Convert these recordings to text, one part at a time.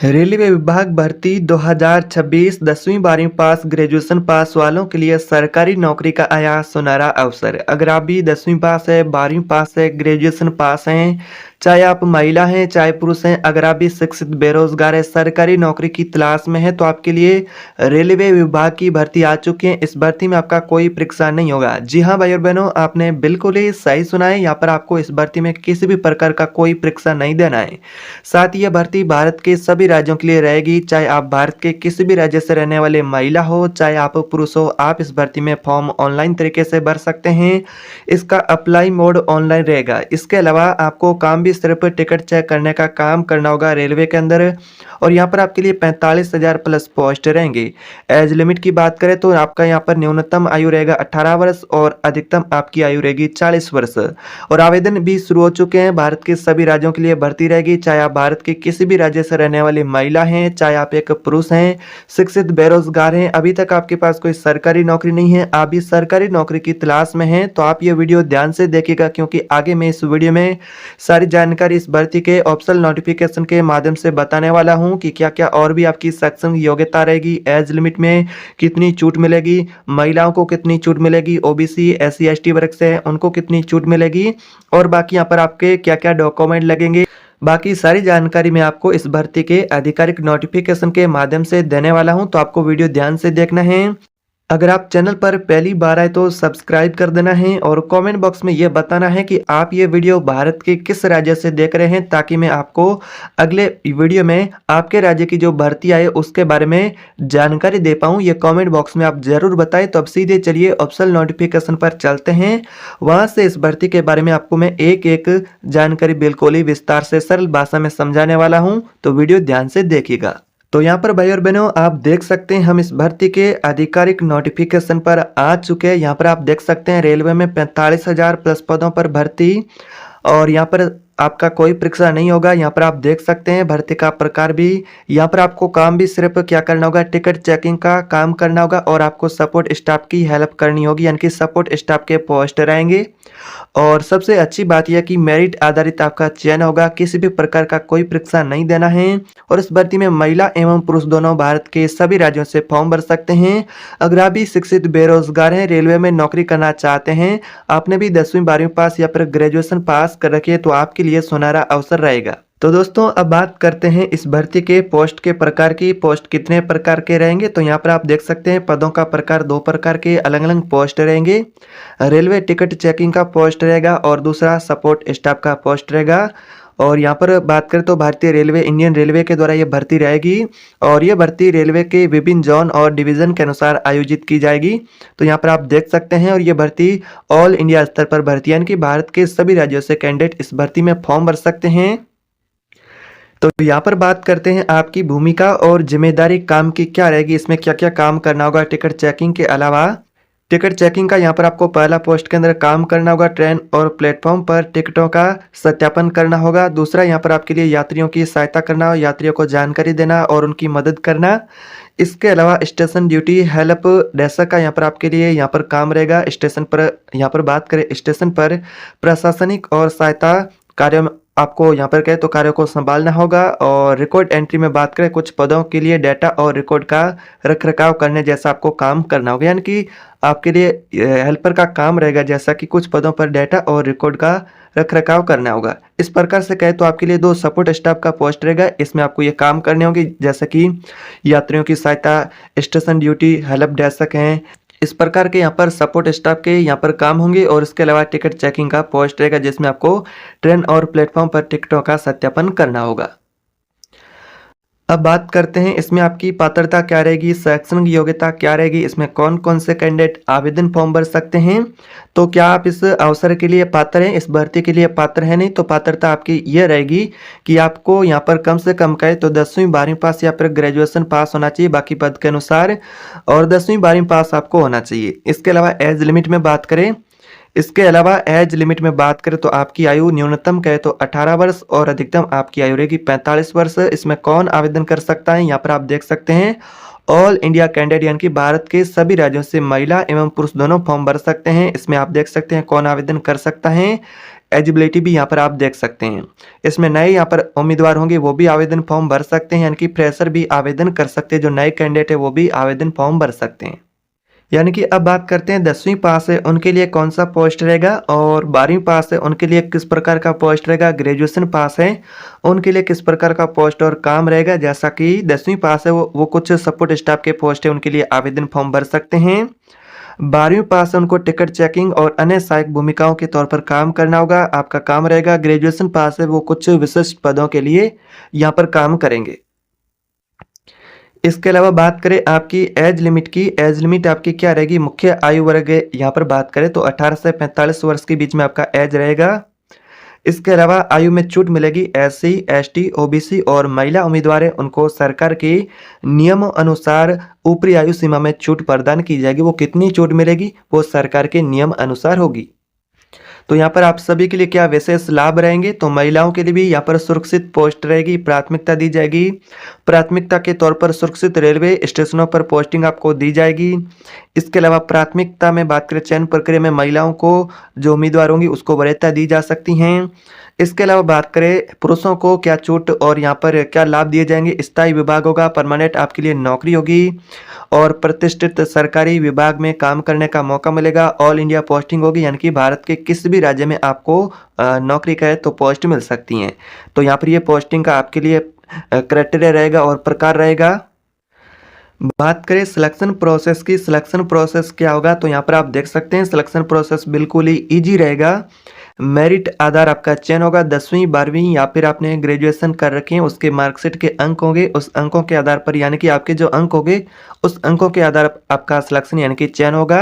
Railway विभाग भर्ती 2026 10वीं 12वीं पास ग्रेजुएशन पास वालों के लिए सरकारी नौकरी का आया सुनहरा अवसर। अगर आप भी 10वीं पास है, 12वीं पास है, ग्रेजुएशन पास हैं, चाहे आप महिला हैं चाहे पुरुष हैं, अगर आप भी शिक्षित बेरोजगार है, सरकारी नौकरी की तलाश में है तो आपके लिए रेलवे विभाग की भर्ती आ चुकी है। इस भर्ती में आपका कोई परीक्षा नहीं होगा। जी हाँ भाई और बहनों, आपने बिल्कुल ही सही सुना है। यहाँ पर आपको इस भर्ती में किसी भी प्रकार का कोई परीक्षा नहीं देना है। साथ ही यह भर्ती भारत के सभी राज्यों के लिए रहेगी। चाहे आप भारत के किसी भी राज्य से रहने वाले महिला हो, चाहे आप पुरुष हो, आप इस भर्ती में फॉर्म ऑनलाइन तरीके से भर सकते हैं। इसका अप्लाई मोड ऑनलाइन रहेगा। इसके अलावा आपको काम भी सिर्फ टिकट चेक करने का काम करना होगा रेलवे के अंदर। और यहाँ पर आपके लिए 45,000 प्लस पोस्ट रहेंगे। एज लिमिट की बात करें तो आपका यहाँ पर न्यूनतम आयु रहेगा 18 वर्ष और अधिकतम आपकी आयु रहेगी 40 वर्ष। और आवेदन भी शुरू हो चुके हैं। भारत के सभी राज्यों के लिए भर्ती रहेगी। चाहे आप भारत के किसी भी राज्य से रहने वाली महिला हैं, चाहे आप एक पुरुष हैं, शिक्षित बेरोजगार हैं, अभी तक आपके पास कोई सरकारी नौकरी नहीं है, आप भी सरकारी नौकरी की तलाश में हैं, तो आप ये वीडियो ध्यान से देखिएगा, क्योंकि आगे मैं इस वीडियो में सारी जानकारी इस भर्ती के ऑप्शनल नोटिफिकेशन के माध्यम से बताने वाला हूं कि क्या क्या और भी आपकी शैक्षणिक योग्यता रहेगी, एज लिमिट में कितनी छूट मिलेगी, महिलाओं को कितनी छूट मिलेगी, ओबीसी एससी एसटी वर्ग से उनको कितनी छूट मिलेगी, और बाकी यहाँ पर आपके क्या क्या डॉक्यूमेंट लगेंगे। बाकी सारी जानकारी मैं आपको इस भर्ती के आधिकारिक नोटिफिकेशन के माध्यम से देने वाला हूं, तो आपको वीडियो ध्यान से देखना है। अगर आप चैनल पर पहली बार आए तो सब्सक्राइब कर देना है और कमेंट बॉक्स में यह बताना है कि आप ये वीडियो भारत के किस राज्य से देख रहे हैं, ताकि मैं आपको अगले वीडियो में आपके राज्य की जो भर्ती आए उसके बारे में जानकारी दे पाऊँ। ये कमेंट बॉक्स में आप जरूर बताएं। तो अब सीधे चलिए ऑप्शनल नोटिफिकेशन पर चलते हैं। वहाँ से इस भर्ती के बारे में आपको मैं एक एक जानकारी बिल्कुल ही विस्तार से सरल भाषा में समझाने वाला हूँ, तो वीडियो ध्यान से देखिएगा। तो यहाँ पर भाई और बहनों आप देख सकते हैं हम इस भर्ती के आधिकारिक नोटिफिकेशन पर आ चुके हैं। यहाँ पर आप देख सकते हैं रेलवे में 45,000 प्लस पदों पर भर्ती, और यहाँ पर आपका कोई परीक्षा नहीं होगा। यहाँ पर आप देख सकते हैं भर्ती का प्रकार भी। यहाँ पर आपको काम भी सिर्फ क्या करना होगा, टिकट चेकिंग का काम करना होगा, और आपको सपोर्ट स्टाफ की हेल्प करनी होगी, यानी कि सपोर्ट स्टाफ के पोस्ट रहेंगे। और सबसे अच्छी बात यह कि मेरिट आधारित आपका चयन होगा, किसी भी प्रकार का कोई परीक्षा नहीं देना है। और इस भर्ती में महिला एवं पुरुष दोनों भारत के सभी राज्यों से फॉर्म भर सकते हैं। अगर आप भी शिक्षित बेरोजगार हैं, रेलवे में नौकरी करना चाहते हैं, आपने भी 10वीं 12वीं पास या फिर ग्रेजुएशन पास कर रखी है, तो आपके लिए सुनहरा अवसर रहेगा। तो दोस्तों अब बात करते हैं इस भर्ती के पोस्ट के प्रकार की। पोस्ट कितने प्रकार के रहेंगे, तो यहाँ पर आप देख सकते हैं पदों का प्रकार 2 प्रकार के अलग अलग पोस्ट रहेंगे। रेलवे टिकट चेकिंग का पोस्ट रहेगा और दूसरा सपोर्ट स्टाफ का पोस्ट रहेगा। और यहाँ पर बात करें तो भारतीय रेलवे, इंडियन रेलवे के द्वारा ये भर्ती रहेगी, और ये भर्ती रेलवे के विभिन्न जोन और डिवीजन के अनुसार आयोजित की जाएगी। तो यहाँ पर आप देख सकते हैं, और ये भर्ती ऑल इंडिया स्तर पर भर्ती, यानी कि भारत के सभी राज्यों से कैंडिडेट इस भर्ती में फॉर्म भर सकते हैं। तो यहाँ पर बात करते हैं आपकी भूमिका और जिम्मेदारी काम की क्या रहेगी, इसमें क्या क्या काम करना होगा टिकट चेकिंग के अलावा। टिकट चेकिंग का यहाँ पर आपको पहला पोस्ट के अंदर काम करना होगा, ट्रेन और प्लेटफॉर्म पर टिकटों का सत्यापन करना होगा। दूसरा यहाँ पर आपके लिए यात्रियों की सहायता करना हो, यात्रियों को जानकारी देना और उनकी मदद करना। इसके अलावा स्टेशन ड्यूटी हेल्प डेस्क का यहाँ पर आपके लिए यहाँ पर काम रहेगा। स्टेशन पर यहाँ पर बात करें, स्टेशन पर प्रशासनिक और सहायता कार्य आपको यहाँ पर कहे तो कार्यों को संभालना होगा। और रिकॉर्ड एंट्री में बात करें, कुछ पदों के लिए डेटा और रिकॉर्ड का रखरखाव करने जैसा आपको काम करना होगा, यानी कि आपके लिए हेल्पर का काम रहेगा, जैसा कि कुछ पदों पर डेटा और रिकॉर्ड का रखरखाव करना होगा। इस प्रकार से कहे तो आपके लिए 2 सपोर्ट स्टाफ का पोस्ट रहेगा, इसमें आपको ये काम करने होंगे, जैसे कि यात्रियों की सहायता, स्टेशन ड्यूटी, हेल्प डेस्क हैं। इस प्रकार के यहाँ पर सपोर्ट स्टाफ के यहाँ पर काम होंगे। और इसके अलावा टिकट चेकिंग का पोस्ट रहेगा, जिसमें आपको ट्रेन और प्लेटफॉर्म पर टिकटों का सत्यापन करना होगा। अब बात करते हैं इसमें आपकी पात्रता क्या रहेगी, शैक्षणिक योग्यता क्या रहेगी, इसमें कौन कौन से कैंडिडेट आवेदन फॉर्म भर सकते हैं। तो क्या आप इस अवसर के लिए पात्र हैं, इस भर्ती के लिए पात्र हैं? नहीं तो पात्रता आपकी यह रहेगी कि आपको यहाँ पर कम से कम कहे तो 10वीं 12वीं पास या फिर ग्रेजुएशन पास होना चाहिए बाकी पद के अनुसार, और 10वीं 12वीं पास आपको होना चाहिए। इसके अलावा एज लिमिट में बात करें, तो आपकी आयु न्यूनतम कहे तो 18 वर्ष और अधिकतम आपकी आयु रहेगी 45 वर्ष। इसमें कौन आवेदन कर सकता है, यहाँ पर आप देख सकते हैं ऑल इंडिया कैंडिडेट, यानी कि भारत के सभी राज्यों से महिला एवं पुरुष दोनों फॉर्म भर सकते हैं। इसमें आप देख सकते हैं कौन आवेदन कर सकता है। एलिजिबिलिटी भी यहाँ पर आप देख सकते हैं। इसमें नए यहाँ पर उम्मीदवार होंगे वो भी आवेदन फॉर्म भर सकते हैं, यानी कि फ्रेशर भी आवेदन कर सकते हैं, जो नए कैंडिडेट है वो भी आवेदन फॉर्म भर सकते हैं। यानी कि अब बात करते हैं 10वीं पास है उनके लिए कौन सा पोस्ट रहेगा और 12वीं पास है उनके लिए किस प्रकार का पोस्ट रहेगा, ग्रेजुएशन पास है उनके लिए किस प्रकार का पोस्ट और काम रहेगा। जैसा कि 10वीं पास है वो कुछ सपोर्ट स्टाफ के पोस्ट है उनके लिए आवेदन फॉर्म भर सकते हैं। 12वीं पास है उनको टिकट चेकिंग और अन्य सहायक भूमिकाओं के तौर पर काम करना होगा, आपका काम रहेगा। ग्रेजुएशन पास है वो कुछ विशिष्ट पदों के लिए यहाँ पर काम करेंगे। इसके अलावा बात करें आपकी एज लिमिट की, एज लिमिट आपकी क्या रहेगी, मुख्य आयु वर्ग यहाँ पर बात करें तो 18 से 45 वर्ष के बीच में आपका एज रहेगा। इसके अलावा आयु में छूट मिलेगी SC, ST, OBC और महिला उम्मीदवार है उनको सरकार के नियम अनुसार ऊपरी आयु सीमा में छूट प्रदान की जाएगी। वो कितनी छूट मिलेगी, वो सरकार के नियम अनुसार होगी। तो यहाँ पर आप सभी के लिए क्या विशेष लाभ रहेंगे, तो महिलाओं के लिए भी यहाँ पर सुरक्षित पोस्ट रहेगी, प्राथमिकता दी जाएगी। प्राथमिकता के तौर पर सुरक्षित रेलवे स्टेशनों पर पोस्टिंग आपको दी जाएगी। इसके अलावा प्राथमिकता में बात करें चयन प्रक्रिया में महिलाओं को जो उम्मीदवार होंगी उसको वरीयता दी जा सकती हैं। इसके अलावा बात करें पुरुषों को क्या छूट और यहाँ पर क्या लाभ दिए जाएंगे, स्थायी विभाग होगा, परमानेंट आपके लिए नौकरी होगी और प्रतिष्ठित सरकारी विभाग में काम करने का मौका मिलेगा। ऑल इंडिया पोस्टिंग होगी, यानी कि भारत के किसी भी राज्य में आपको नौकरी का है तो पोस्ट मिल सकती हैं। तो यहाँ पर ये पोस्टिंग का आपके लिए क्राइटेरिया रहेगा और प्रकार रहेगा। बात करें सिलेक्शन प्रोसेस की, सिलेक्शन प्रोसेस क्या होगा, तो यहाँ पर आप देख सकते हैं सिलेक्शन प्रोसेस बिल्कुल ही ईजी रहेगा। मेरिट आधार आपका चयन होगा, 10वीं 12वीं या फिर आपने ग्रेजुएशन कर रखे हैं उसके मार्कशीट के अंक होंगे, उस अंकों के आधार पर यानी कि आपके जो अंक होंगे उस अंकों के आधार पर आपका सिलेक्शन यानी कि चयन होगा।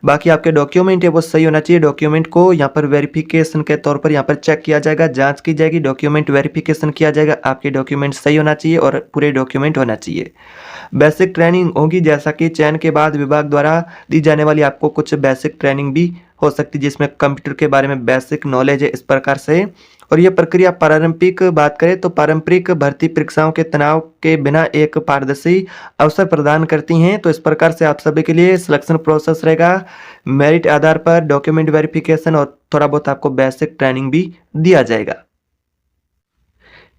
बाकी आपके डॉक्यूमेंट है वो सही होना चाहिए। डॉक्यूमेंट को यहाँ पर वेरिफिकेशन के तौर पर यहाँ पर चेक किया जाएगा, जांच की जाएगी, डॉक्यूमेंट वेरिफिकेशन किया जाएगा, आपके डॉक्यूमेंट सही होना चाहिए और पूरे डॉक्यूमेंट होना चाहिए। बेसिक ट्रेनिंग होगी, जैसा कि चयन के बाद विभाग द्वारा दी जाने वाली आपको कुछ बेसिक ट्रेनिंग भी हो सकती है जिसमें कंप्यूटर के बारे में बेसिक नॉलेज है, इस प्रकार से। और यह प्रक्रिया पारंपरिक बात करें तो पारंपरिक भर्ती परीक्षाओं के तनाव के बिना एक पारदर्शी अवसर प्रदान करती हैं। तो इस प्रकार से आप सभी के लिए सिलेक्शन प्रोसेस रहेगा, मेरिट आधार पर डॉक्यूमेंट वेरिफिकेशन और थोड़ा बहुत आपको बेसिक ट्रेनिंग भी दिया जाएगा।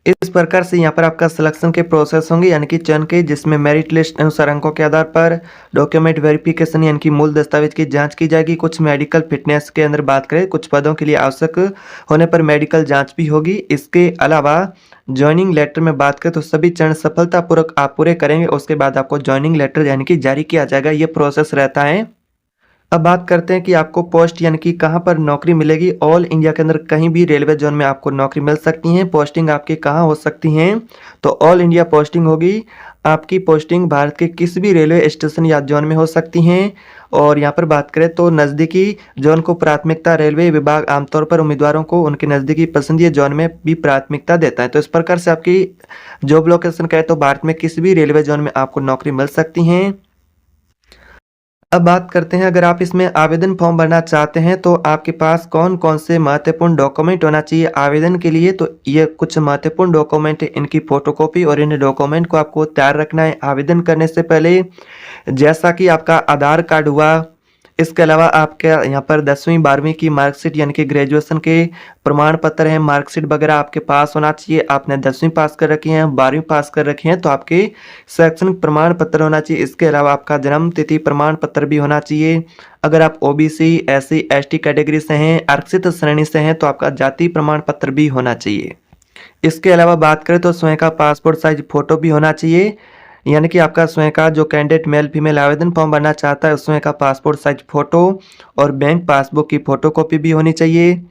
इस प्रकार से यहाँ पर आपका सिलेक्शन के प्रोसेस होंगे, यानी कि चयन के, जिसमें मेरिट लिस्ट अनुसार अंकों के आधार पर डॉक्यूमेंट वेरिफिकेशन यानी कि मूल दस्तावेज की जांच की जाएगी। कुछ मेडिकल फिटनेस के अंदर बात करें, कुछ पदों के लिए आवश्यक होने पर मेडिकल जांच भी होगी। इसके अलावा ज्वाइनिंग लेटर में बात करें तो सभी चरण सफलतापूर्वक आप पूरे करेंगे, उसके बाद आपको ज्वाइनिंग लेटर यानी कि जारी किया जाएगा। ये प्रोसेस रहता है। अब बात करते हैं कि आपको पोस्ट यानी कि कहाँ पर नौकरी मिलेगी। ऑल इंडिया के अंदर कहीं भी रेलवे जोन में आपको नौकरी मिल सकती है। पोस्टिंग आपकी कहाँ हो सकती हैं, तो ऑल इंडिया पोस्टिंग होगी। आपकी पोस्टिंग भारत के किसी भी रेलवे स्टेशन या जोन में हो सकती हैं। और यहाँ पर बात करें तो नज़दीकी जोन को प्राथमिकता रेलवे विभाग आमतौर पर उम्मीदवारों को उनके नज़दीकी पसंदीदा जोन में भी प्राथमिकता देता है। तो इस प्रकार से आपकी जॉब लोकेशन कहे तो भारत में किसी भी रेलवे जोन में आपको नौकरी मिल सकती हैं। अब बात करते हैं, अगर आप इसमें आवेदन फॉर्म भरना चाहते हैं तो आपके पास कौन कौन से महत्वपूर्ण डॉक्यूमेंट होना चाहिए आवेदन के लिए। तो ये कुछ महत्वपूर्ण डॉक्यूमेंट है, इनकी फोटोकॉपी और इन डॉक्यूमेंट को आपको तैयार रखना है आवेदन करने से पहले। जैसा कि आपका आधार कार्ड हुआ, इसके अलावा आपके यहाँ पर 10वीं 12वीं की मार्कशीट यानी कि ग्रेजुएशन के प्रमाण पत्र हैं, मार्कशीट वगैरह आपके पास होना चाहिए। आपने 10वीं पास कर रखी है, 12वीं पास कर रखी है तो आपके शैक्षणिक प्रमाण पत्र होना चाहिए। इसके अलावा आपका जन्म तिथि प्रमाण पत्र भी होना चाहिए। अगर आप OBC SC ST कैटेगरी से हैं, आरक्षित श्रेणी से हैं तो आपका जाति प्रमाण पत्र भी होना चाहिए। इसके अलावा बात करें तो स्वयं का पासपोर्ट साइज फोटो भी होना चाहिए, यानी कि आपका स्वयं का जो कैंडिडेट मेल फीमेल आवेदन फॉर्म भरना चाहता है स्वयं का पासपोर्ट साइज फोटो और बैंक पासबुक की फोटोकॉपी भी होनी चाहिए।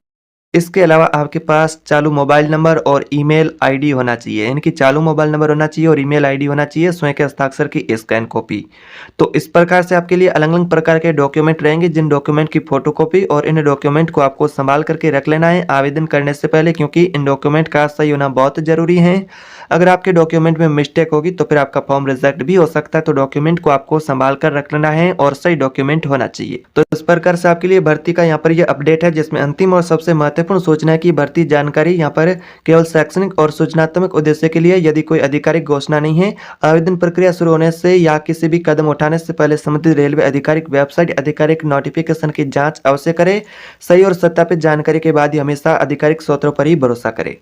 इसके अलावा आपके पास चालू मोबाइल नंबर और ईमेल आईडी होना चाहिए, यानी कि चालू मोबाइल नंबर होना चाहिए और ईमेल आईडी होना चाहिए, स्वयं के हस्ताक्षर की स्कैन कॉपी। तो इस प्रकार से आपके लिए अलग अलग प्रकार के डॉक्यूमेंट रहेंगे, जिन डॉक्यूमेंट की फोटोकॉपी और इन डॉक्यूमेंट को आपको संभाल करके रख लेना है आवेदन करने से पहले, क्योंकि इन डॉक्यूमेंट का सही होना बहुत जरूरी है। अगर आपके डॉक्यूमेंट में मिस्टेक होगी तो फिर आपका फॉर्म रिजेक्ट भी हो सकता है। तो डॉक्यूमेंट को आपको संभाल कर रख लेना है और सही डॉक्यूमेंट होना चाहिए। तो इस प्रकार से आपके लिए भर्ती का यहाँ पर ये अपडेट है, जिसमें अंतिम और सबसे महत्वपूर्ण महत्वपूर्ण सूचना है कि भर्ती जानकारी यहाँ पर केवल शैक्षणिक और सूचनात्मक उद्देश्य के लिए, यदि कोई आधिकारिक घोषणा नहीं है। आवेदन प्रक्रिया शुरू होने से या किसी भी कदम उठाने से पहले संबंधित रेलवे आधिकारिक वेबसाइट आधिकारिक नोटिफिकेशन की जांच अवश्य करें। सही और सत्यापित जानकारी के बाद ही हमेशा आधिकारिक स्रोतों पर ही भरोसा करें।